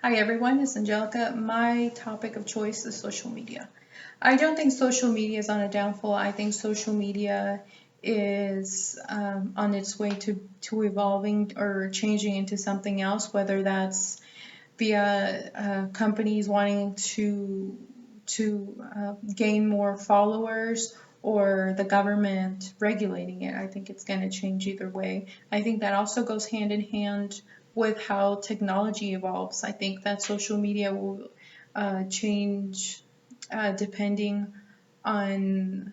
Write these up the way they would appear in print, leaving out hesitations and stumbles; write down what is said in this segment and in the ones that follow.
Hi everyone, it's Angelica. My topic of choice is social media. I don't think social media is on a downfall. I think social media is on its way to evolving or changing into something else, whether that's via companies wanting to gain more followers or the government regulating it. I think it's going to change either way. I think that also goes hand in hand with how technology evolves. I think that social media will change depending on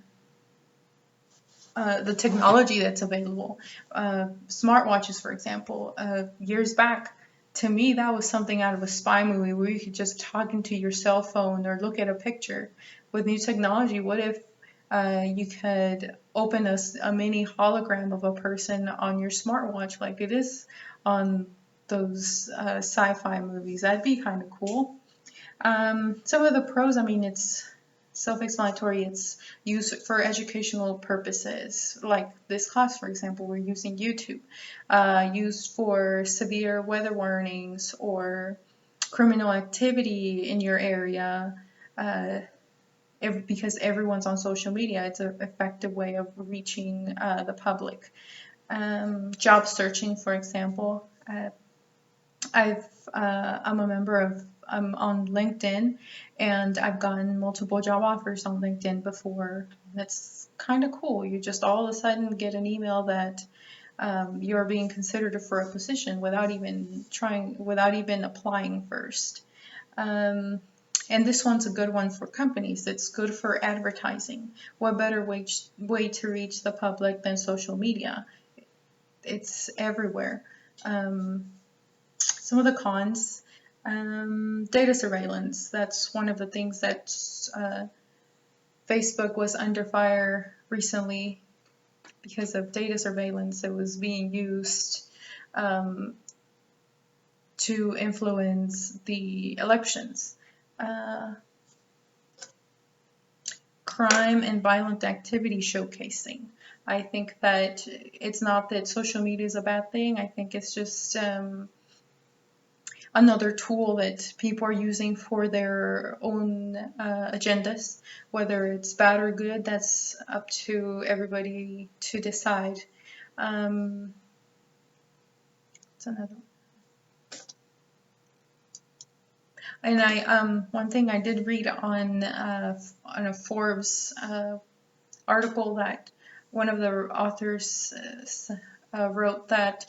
the technology that's available. Smartwatches, for example, years back, to me, that was something out of a spy movie where you could just talk into your cell phone or look at a picture. With new technology, what if you could open a mini hologram of a person on your smartwatch like it is on those sci-fi movies? That'd be kind of cool. Some of the pros, I mean, it's self-explanatory. It's used for educational purposes, like this class, for example, we're using YouTube, used for severe weather warnings or criminal activity in your area. Uh, because everyone's on social media, it's an effective way of reaching the public. Job searching, for example. I'm a member of I'm on LinkedIn, and I've gotten multiple job offers on LinkedIn before. That's kind of cool. You just all of a sudden get an email that you're being considered for a position without even applying first. Um, and this one's a good one for companies. It's good for advertising. What better way to reach the public than social media? It's everywhere. Um, some of the cons, data surveillance. That's one of the things that Facebook was under fire recently because of data surveillance. It was being used um, to influence the elections. Uh, Crime and violent activity showcasing. I think that it's not that social media is a bad thing. I think it's just another tool that people are using for their own agendas. Whether it's bad or good, that's up to everybody to decide. Um, it's another. And one thing I did read on a Forbes article that one of the authors wrote that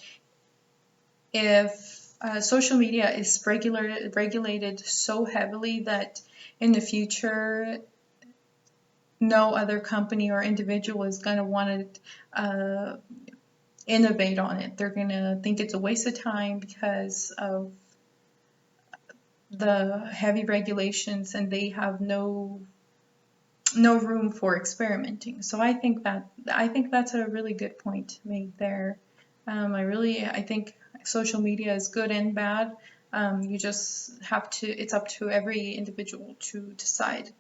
if social media is regulated so heavily that in the future no other company or individual is going to want to innovate on it. They're going to think it's a waste of time because of the heavy regulations, and they have no room for experimenting. So I think that's a really good point made there. I think social media is good and bad. You just have to. It's up to every individual to decide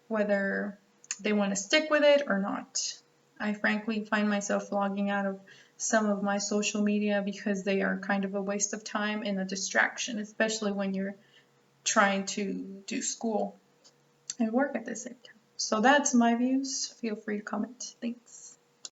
whether they want to stick with it or not. I frankly find myself logging out of some of my social media because they are kind of a waste of time and a distraction, especially when you're trying to do school and work at the same time. So that's my views. Feel free to comment. Thanks.